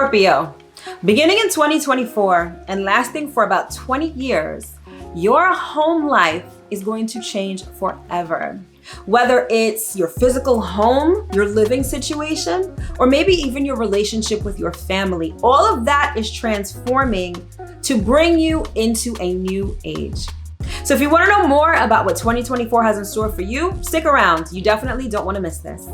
Scorpio, beginning in 2024 and lasting for about 20 years, your home life is going to change forever. Whether it's your physical home, your living situation, or maybe even your relationship with your family, all of that is transforming to bring you into a new age. So if you want to know more about what 2024 has in store for you, stick around. You definitely don't want to miss this.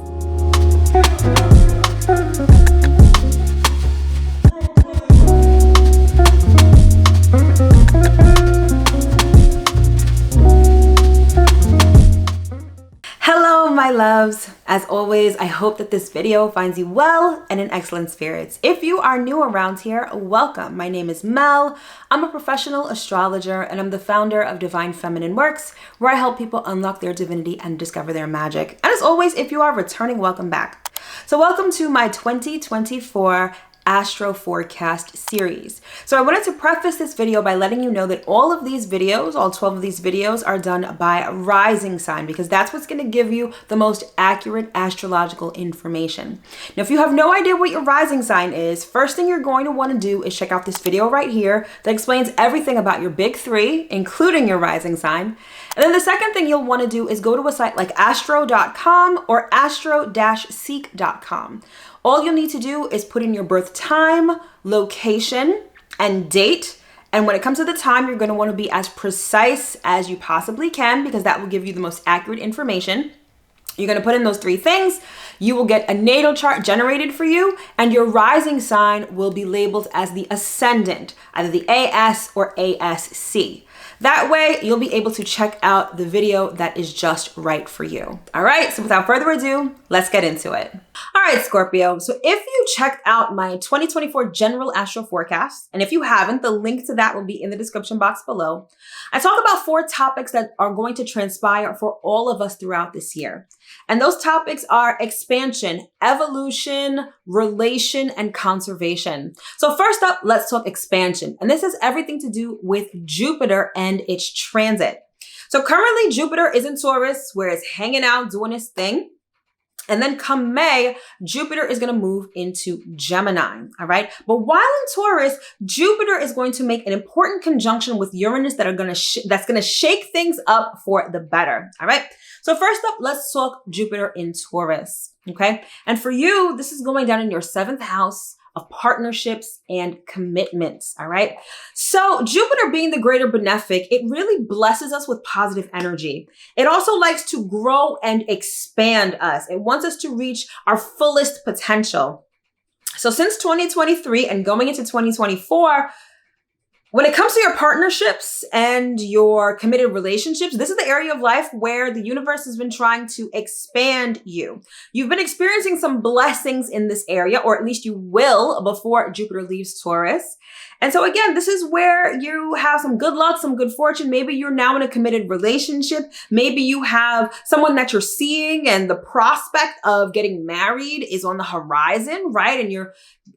Hello, my loves. As always, I hope that this video finds you well and in excellent spirits. If you are new around here, welcome. My name is Mel. I'm a professional astrologer and I'm the founder of divinefeminineworks, where I help people unlock their divinity and discover their magic. And as always, if you are returning, welcome back. So welcome to my 2024 Astro Forecast series. So I wanted to preface this video by letting you know that all of these videos, all 12 of these videos, are done by rising sign, because that's what's going to give you the most accurate astrological information. Now, if you have no idea what your rising sign is, first thing you're going to want to do is check out this video right here that explains everything about your big three, including your rising sign. And then the second thing you'll want to do is go to a site like astro.com or astro-seek.com. All you'll need to do is put in your birth time, location, and date. And when it comes to the time, you're going to want to be as precise as you possibly can, because that will give you the most accurate information. You're going to put in those three things. You will get a natal chart generated for you, and your rising sign will be labeled as the ascendant, either the AS or ASC. That way, you'll be able to check out the video that is just right for you. All right, so without further ado, let's get into it. All right, Scorpio. So if you checked out my 2024 general astro forecast, and if you haven't, the link to that will be in the description box below. I talk about 4 topics that are going to transpire for all of us throughout this year. And those topics are expansion, evolution, relation, and conservation. So first up, let's talk expansion. And this has everything to do with Jupiter and its transit. So currently Jupiter is in Taurus, where it's hanging out, doing its thing. And then come May, Jupiter is going to move into Gemini, all right? But while in Taurus, Jupiter is going to make an important conjunction with Uranus that's going to shake things up for the better, all right? So first up, let's talk Jupiter in Taurus, okay? And for you, this is going down in your 7th house of partnerships and commitments, all right? So Jupiter, being the greater benefic, it really blesses us with positive energy. It also likes to grow and expand us. It wants us to reach our fullest potential. So since 2023 and going into 2024, when it comes to your partnerships and your committed relationships, this is the area of life where the universe has been trying to expand you. You've been experiencing some blessings in this area, or at least you will before Jupiter leaves Taurus. And so again, this is where you have some good luck, some good fortune. Maybe you're now in a committed relationship. Maybe you have someone that you're seeing and the prospect of getting married is on the horizon, right? And you're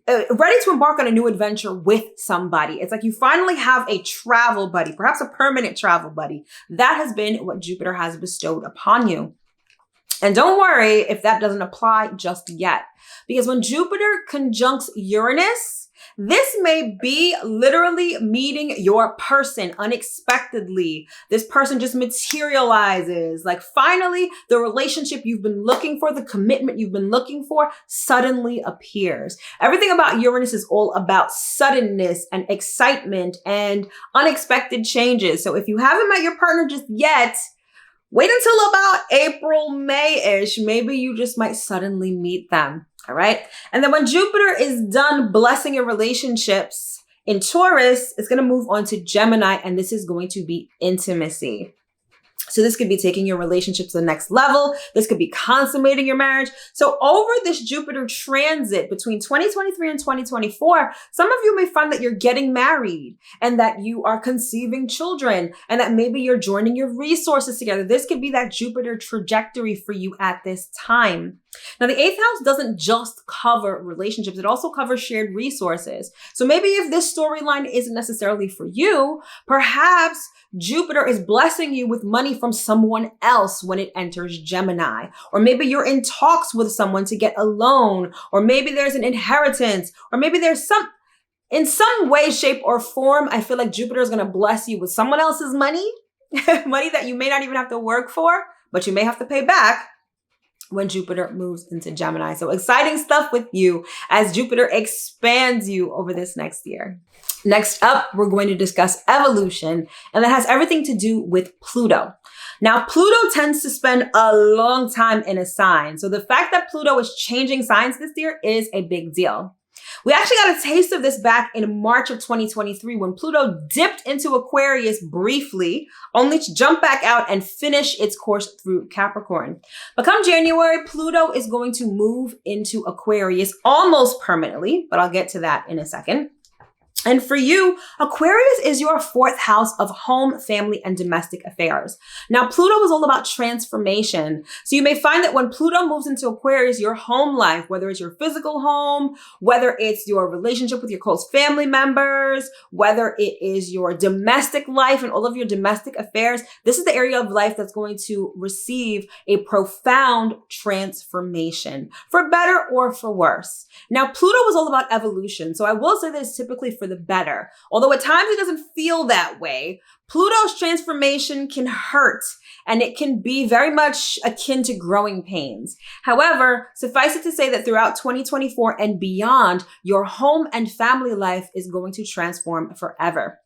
ready to embark on a new adventure with somebody. It's like you finally have a travel buddy, perhaps a permanent travel buddy. That has been what Jupiter has bestowed upon you. And don't worry if that doesn't apply just yet, because when Jupiter conjuncts Uranus, this may be literally meeting your person unexpectedly. This person just materializes. Like finally, the relationship you've been looking for, the commitment you've been looking for suddenly appears. Everything about Uranus is all about suddenness and excitement and unexpected changes. So if you haven't met your partner just yet, wait until about April, May-ish. Maybe you just might suddenly meet them. All right. And then when Jupiter is done blessing your relationships in Taurus, it's going to move on to Gemini, and this is going to be intimacy. So this could be taking your relationship to the next level. This could be consummating your marriage. So over this Jupiter transit between 2023 and 2024, some of you may find that you're getting married and that you are conceiving children and that maybe you're joining your resources together. This could be that Jupiter trajectory for you at this time. Now, the 8th house doesn't just cover relationships, it also covers shared resources. So maybe if this storyline isn't necessarily for you, perhaps Jupiter is blessing you with money from someone else when it enters Gemini. Or maybe you're in talks with someone to get a loan, or maybe there's an inheritance, or maybe there's in some way, shape, or form, I feel like Jupiter is going to bless you with someone else's money, money that you may not even have to work for, but you may have to pay back when Jupiter moves into Gemini. So exciting stuff with you as Jupiter expands you over this next year. Next up, we're going to discuss evolution, and that has everything to do with Pluto. Now, Pluto tends to spend a long time in a sign. So the fact that Pluto is changing signs this year is a big deal. We actually got a taste of this back in March of 2023 when Pluto dipped into Aquarius briefly, only to jump back out and finish its course through Capricorn. But come January, Pluto is going to move into Aquarius almost permanently, but I'll get to that in a second. And for you, Aquarius is your 4th house of home, family, and domestic affairs. Now, Pluto is all about transformation. So you may find that when Pluto moves into Aquarius, your home life, whether it's your physical home, whether it's your relationship with your close family members, whether it is your domestic life and all of your domestic affairs, this is the area of life that's going to receive a profound transformation, for better or for worse. Now, Pluto is all about evolution. So I will say that it's typically for the better. Although at times it doesn't feel that way, Pluto's transformation can hurt and it can be very much akin to growing pains. However, suffice it to say that throughout 2024 and beyond, your home and family life is going to transform forever.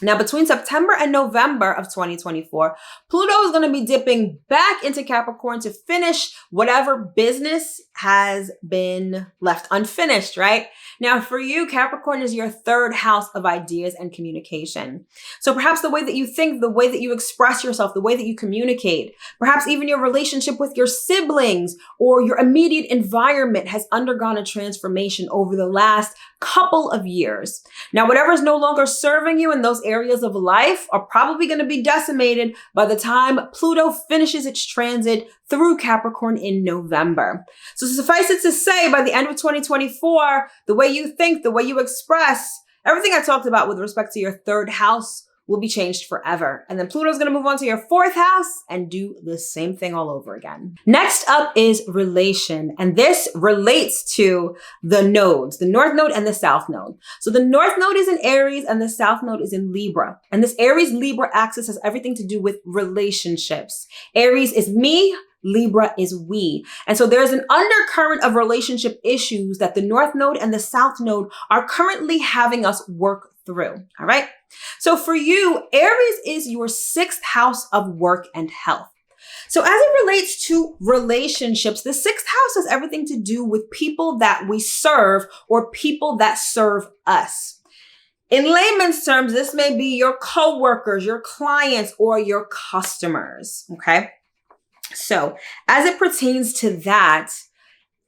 Now, between September and November of 2024, Pluto is going to be dipping back into Capricorn to finish whatever business has been left unfinished, right? Now, for you, Capricorn is your 3rd house of ideas and communication. So perhaps the way that you think, the way that you express yourself, the way that you communicate, perhaps even your relationship with your siblings or your immediate environment has undergone a transformation over the last couple of years. Now, whatever is no longer serving you in those areas of life are probably going to be decimated by the time Pluto finishes its transit through Capricorn in November. So suffice it to say, by the end of 2024, the way you think, the way you express, everything I talked about with respect to your 3rd house will be changed forever. And then Pluto's going to move on to your 4th house and do the same thing all over again. Next up is relation. And this relates to the nodes, the North Node and the South Node. So the North Node is in Aries and the South Node is in Libra. And this Aries-Libra axis has everything to do with relationships. Aries is me, Libra is we. And so there's an undercurrent of relationship issues that the North Node and the South Node are currently having us work through. All right. So for you, Aries is your 6th house of work and health. So as it relates to relationships, the 6th house has everything to do with people that we serve or people that serve us. In layman's terms, this may be your coworkers, your clients, or your customers. Okay. So as it pertains to that,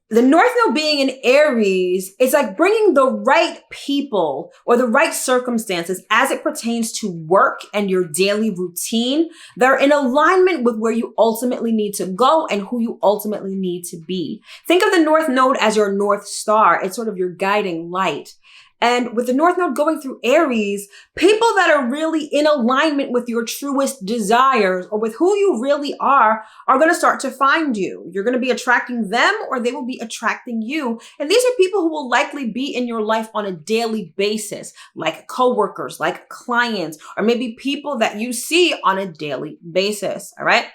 the North Node being in Aries, it's like bringing the right people or the right circumstances as it pertains to work and your daily routine that are in alignment with where you ultimately need to go and who you ultimately need to be. Think of the North Node as your North Star. It's sort of your guiding light. And with the North Node going through Aries, people that are really in alignment with your truest desires or with who you really are going to start to find you. You're going to be attracting them or they will be attracting you. And these are people who will likely be in your life on a daily basis, like coworkers, like clients, or maybe people that you see on a daily basis. All right.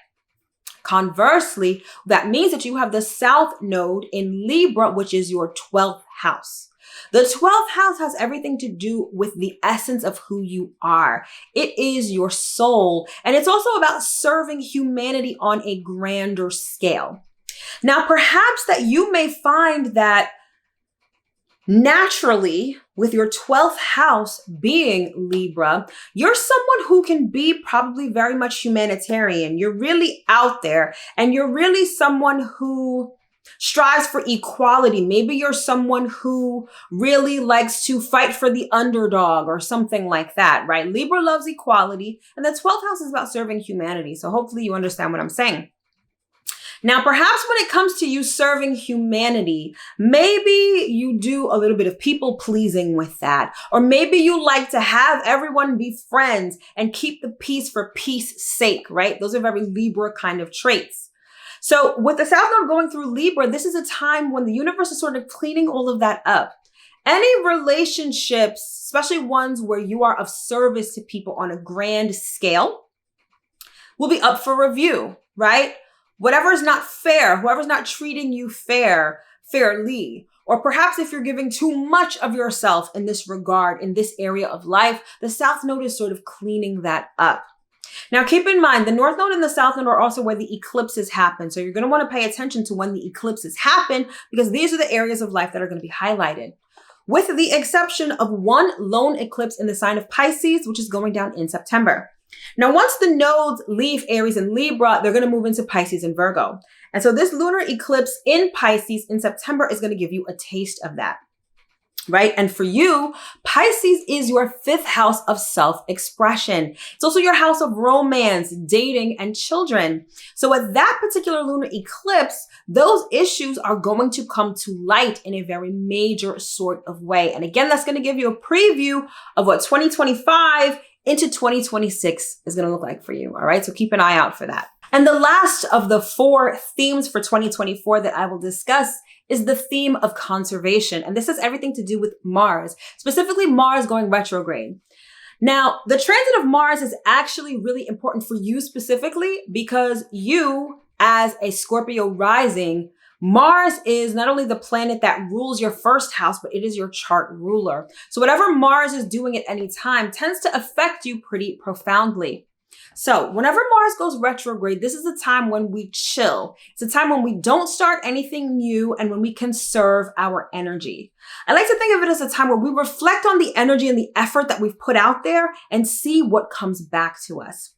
Conversely, that means that you have the South Node in Libra, which is your 12th house. The 12th house has everything to do with the essence of who you are. It is your soul. And it's also about serving humanity on a grander scale. Now, perhaps that you may find that naturally, with your 12th house being Libra, you're someone who can be probably very much humanitarian. You're really out there and you're really someone who strives for equality. Maybe you're someone who really likes to fight for the underdog or something like that, right? Libra loves equality and the 12th house is about serving humanity. So hopefully you understand what I'm saying. Now, perhaps when it comes to you serving humanity, maybe you do a little bit of people pleasing with that. Or maybe you like to have everyone be friends and keep the peace for peace sake, right? Those are very Libra kind of traits. So with the South Node going through Libra, this is a time when the universe is sort of cleaning all of that up. Any relationships, especially ones where you are of service to people on a grand scale, will be up for review, right? Whatever is not fair, whoever's not treating you fairly, or perhaps if you're giving too much of yourself in this regard, in this area of life, the South Node is sort of cleaning that up. Now, keep in mind, the North Node and the South Node are also where the eclipses happen. So you're going to want to pay attention to when the eclipses happen, because these are the areas of life that are going to be highlighted. With the exception of one lone eclipse in the sign of Pisces, which is going down in September. Now, once the nodes leave Aries and Libra, they're going to move into Pisces and Virgo. And so this lunar eclipse in Pisces in September is going to give you a taste of that, right? And for you, Pisces is your 5th house of self-expression. It's also your house of romance, dating, and children. So at that particular lunar eclipse, those issues are going to come to light in a very major sort of way. And again, that's going to give you a preview of what 2025 into 2026 is going to look like for you. All right. So keep an eye out for that. And the last of the 4 themes for 2024 that I will discuss is the theme of conservation. And this has everything to do with Mars, specifically Mars going retrograde. Now, the transit of Mars is actually really important for you specifically because you, as a Scorpio rising, Mars is not only the planet that rules your 1st house, but it is your chart ruler. So whatever Mars is doing at any time tends to affect you pretty profoundly. So whenever Mars goes retrograde, this is a time when we chill. It's a time when we don't start anything new and when we conserve our energy. I like to think of it as a time where we reflect on the energy and the effort that we've put out there and see what comes back to us.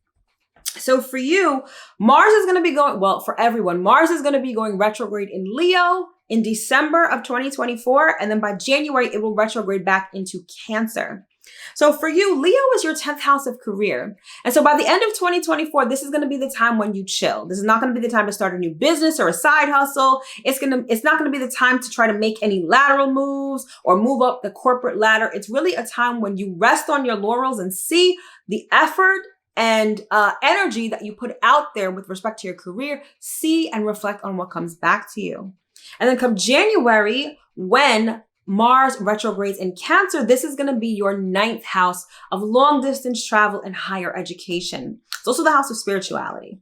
So for you, Mars is going to be going, well, for everyone, Mars is going to be going retrograde in Leo in December of 2024. And then by January, it will retrograde back into Cancer. So for you, Leo is your 10th house of career. And so by the end of 2024, this is going to be the time when you chill. This is not going to be the time to start a new business or a side hustle. It's not going to be the time to try to make any lateral moves or move up the corporate ladder. It's really a time when you rest on your laurels and see the effort and energy that you put out there with respect to your career, see and reflect on what comes back to you. And then come January, when Mars retrogrades in Cancer, this is going to be your 9th house of long distance travel and higher education. It's also the house of spirituality.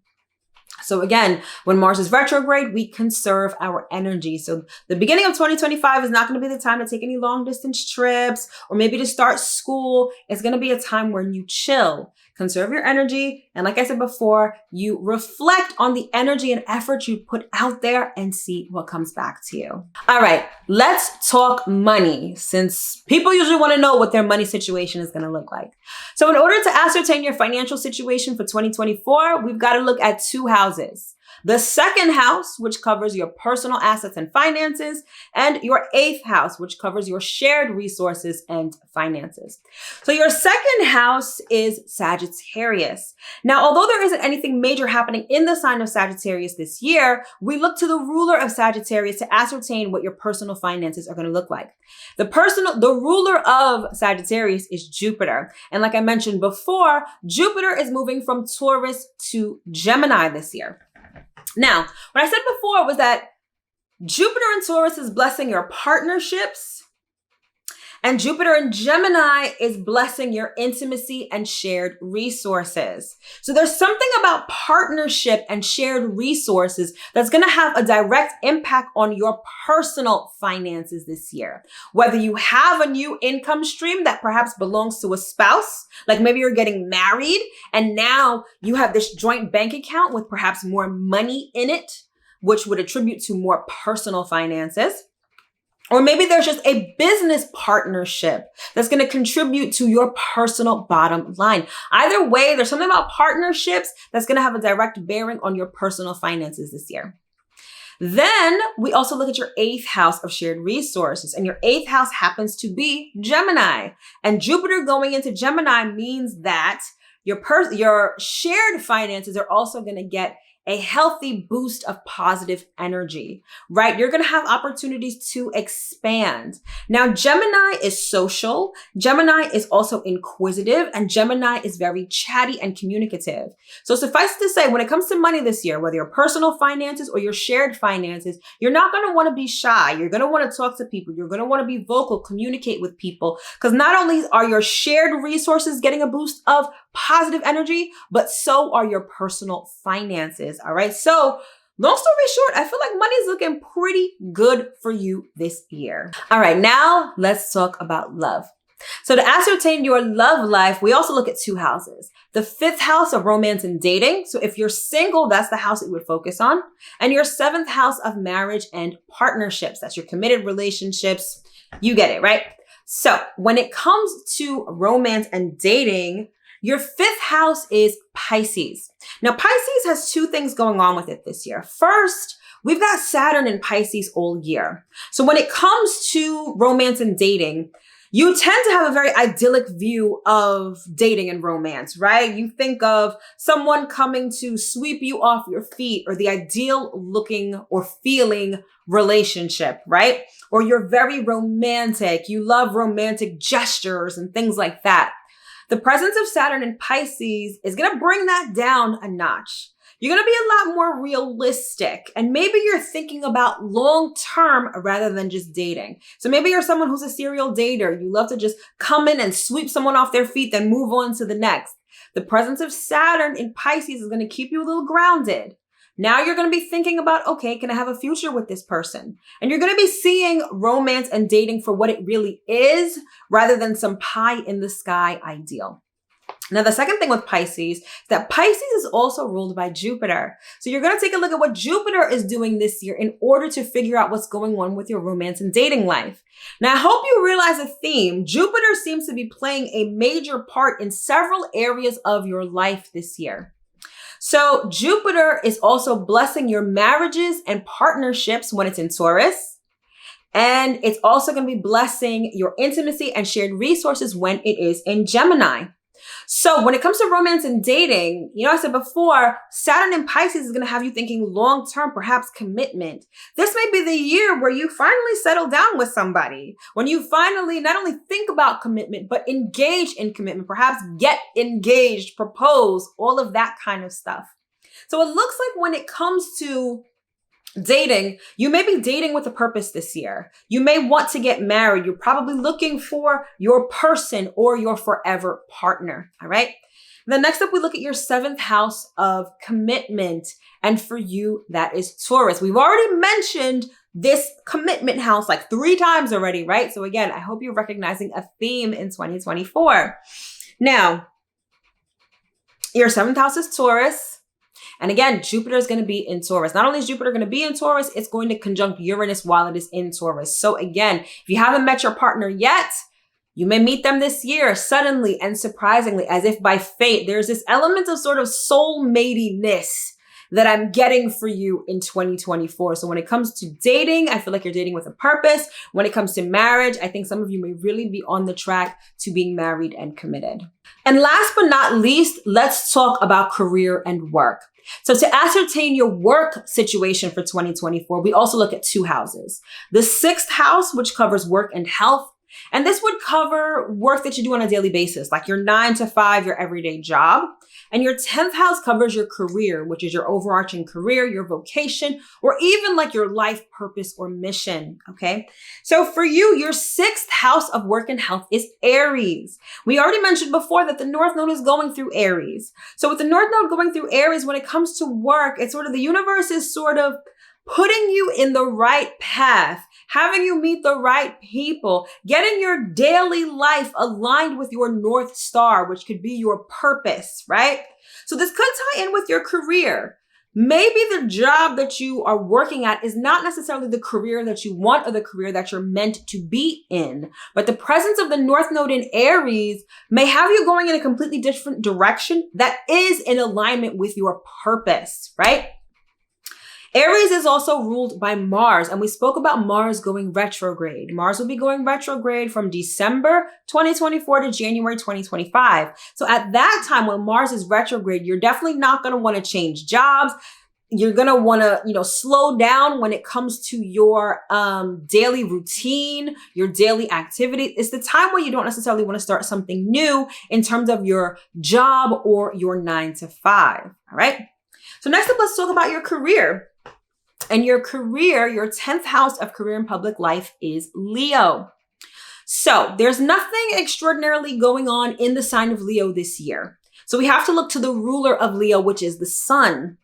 So again, when Mars is retrograde, we conserve our energy. So the beginning of 2025 is not going to be the time to take any long distance trips or maybe to start school. It's going to be a time when you chill, conserve your energy. And like I said before, you reflect on the energy and effort you put out there and see what comes back to you. All right, let's talk money, since people usually want to know what their money situation is going to look like. So in order to ascertain your financial situation for 2024, we've got to look at 2 houses. The 2nd house, which covers your personal assets and finances, and your 8th house, which covers your shared resources and finances. So your 2nd house is Sagittarius. Now, although there isn't anything major happening in the sign of Sagittarius this year, we look to the ruler of Sagittarius to ascertain what your personal finances are going to look like. The ruler of Sagittarius is Jupiter. And like I mentioned before, Jupiter is moving from Taurus to Gemini this year. Now, what I said before was that Jupiter in Taurus is blessing your partnerships, and Jupiter in Gemini is blessing your intimacy and shared resources. So there's something about partnership and shared resources that's going to have a direct impact on your personal finances this year. Whether you have a new income stream that perhaps belongs to a spouse, like maybe you're getting married and now you have this joint bank account with perhaps more money in it, which would attribute to more personal finances. Or maybe there's just a business partnership that's going to contribute to your personal bottom line. Either way, there's something about partnerships that's going to have a direct bearing on your personal finances this year. Then we also look at your 8th house of shared resources, and your 8th house happens to be Gemini. And Jupiter going into Gemini means that your shared finances are also going to get a healthy boost of positive energy, right? You're going to have opportunities to expand. Now, Gemini is social. Gemini is also inquisitive, and Gemini is very chatty and communicative. So suffice to say, when it comes to money this year, whether your personal finances or your shared finances, you're not going to want to be shy. You're going to want to talk to people. You're going to want to be vocal, communicate with people, because not only are your shared resources getting a boost of positive energy, but so are your personal finances. All right. So long story short, I feel like money's looking pretty good for you this year. All right. Now let's talk about love. So to ascertain your love life, we also look at 2 houses. The 5th house of romance and dating. So if you're single, that's the house that you would focus on. And your 7th house of marriage and partnerships. That's your committed relationships. You get it, right? So when it comes to romance and dating, your 5th house is Pisces. Now, Pisces has 2 things going on with it this year. First, we've got Saturn in Pisces all year. So when it comes to romance and dating, you tend to have a very idyllic view of dating and romance, right? You think of someone coming to sweep you off your feet, or the ideal looking or feeling relationship, right? Or you're very romantic. You love romantic gestures and things like that. The presence of Saturn in Pisces is going to bring that down a notch. You're going to be a lot more realistic, and maybe you're thinking about long term rather than just dating. So maybe you're someone who's a serial dater. You love to just come in and sweep someone off their feet, then move on to the next. The presence of Saturn in Pisces is going to keep you a little grounded. Now you're going to be thinking about, okay, can I have a future with this person? And you're going to be seeing romance and dating for what it really is, rather than some pie in the sky ideal. Now, the second thing with Pisces is that Pisces is also ruled by Jupiter. So you're going to take a look at what Jupiter is doing this year in order to figure out what's going on with your romance and dating life. Now, I hope you realize a theme. Jupiter seems to be playing a major part in several areas of your life this year. So Jupiter is also blessing your marriages and partnerships when it's in Taurus. And it's also going to be blessing your intimacy and shared resources when it is in Gemini. So when it comes to romance and dating, I said before, Saturn in Pisces is going to have you thinking long-term, perhaps commitment. This may be the year where you finally settle down with somebody, when you finally not only think about commitment, but engage in commitment, perhaps get engaged, propose, all of that kind of stuff. So it looks like when it comes to dating, you may be dating with a purpose this year. You may want to get married. You're probably looking for your person or your forever partner. All right. Then next up, we look at your 7th house of commitment. And for you, that is Taurus. We've already mentioned this commitment house like 3 times already, right? So again, I hope you're recognizing a theme in 2024. Now, your 7th house is Taurus. And again, Jupiter is going to be in Taurus. Not only is Jupiter going to be in Taurus, it's going to conjunct Uranus while it is in Taurus. So again, if you haven't met your partner yet, you may meet them this year suddenly and surprisingly, as if by fate. There's this element of sort of soulmatiness that I'm getting for you in 2024. So when it comes to dating, I feel like you're dating with a purpose. When it comes to marriage, I think some of you may really be on the track to being married and committed. And last but not least, let's talk about career and work. So to ascertain your work situation for 2024, we also look at 2 houses. The 6th house, which covers work and health. And this would cover work that you do on a daily basis, like your 9 to 5, your everyday job. And your 10th house covers your career, which is your overarching career, your vocation, or even like your life purpose or mission. Okay. So for you, your 6th house of work and health is Aries. We already mentioned before that the North Node is going through Aries. So with the North Node going through Aries, when it comes to work, it's sort of the universe is sort of putting you in the right path, having you meet the right people, getting your daily life aligned with your North Star, which could be your purpose, right? So this could tie in with your career. Maybe the job that you are working at is not necessarily the career that you want or the career that you're meant to be in, but the presence of the North Node in Aries may have you going in a completely different direction that is in alignment with your purpose, right? Aries is also ruled by Mars, and we spoke about Mars going retrograde. Mars will be going retrograde from December 2024 to January 2025. So at that time when Mars is retrograde, you're definitely not going to want to change jobs. You're going to want to, slow down when it comes to your daily routine, your daily activity. It's the time where you don't necessarily want to start something new in terms of your job or your 9 to 5. All right. So next up, let's talk about your career. And your career, your 10th house of career and public life is Leo. So there's nothing extraordinarily going on in the sign of Leo this year. So we have to look to the ruler of Leo, which is the sun.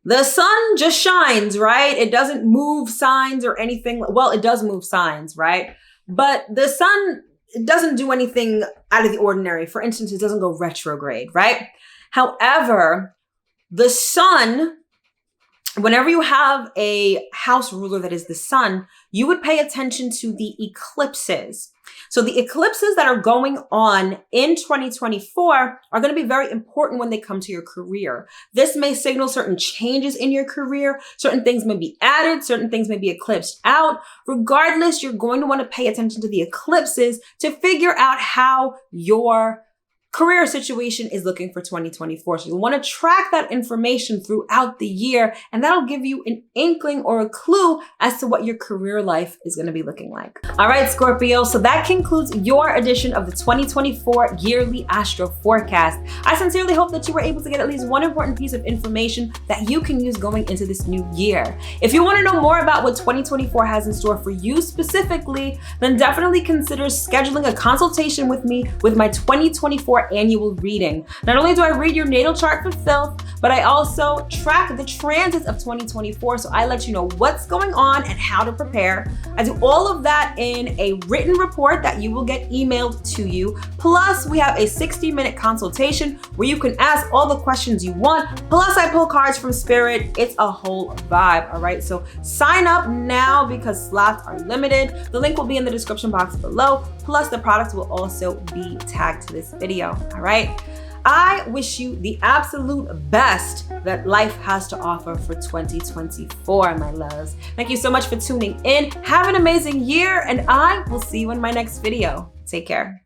The sun just shines, right? It doesn't move signs or anything. Well, it does move signs, right? But the sun doesn't do anything out of the ordinary. For instance, it doesn't go retrograde, right? However, the sun, whenever you have a house ruler that is the sun, you would pay attention to the eclipses. So the eclipses that are going on in 2024 are going to be very important when they come to your career. This may signal certain changes in your career. Certain things may be added. Certain things may be eclipsed out. Regardless, you're going to want to pay attention to the eclipses to figure out how your career situation is looking for 2024. So you'll want to track that information throughout the year, and that'll give you an inkling or a clue as to what your career life is going to be looking like. All right, Scorpio. So that concludes your edition of the 2024 yearly astro forecast. I sincerely hope that you were able to get at least one important piece of information that you can use going into this new year. If you want to know more about what 2024 has in store for you specifically, then definitely consider scheduling a consultation with me with my 2024 annual reading. Not only do I read your natal chart for filth, but I also track the transits of 2024. So I let you know what's going on and how to prepare. I do all of that in a written report that you will get emailed to you. Plus, we have a 60-minute consultation where you can ask all the questions you want. Plus, I pull cards from Spirit. It's a whole vibe. All right. So sign up now because slots are limited. The link will be in the description box below. Plus, the products will also be tagged to this video. All right. I wish you the absolute best that life has to offer for 2024, my loves. Thank you so much for tuning in. Have an amazing year, and I will see you in my next video. Take care.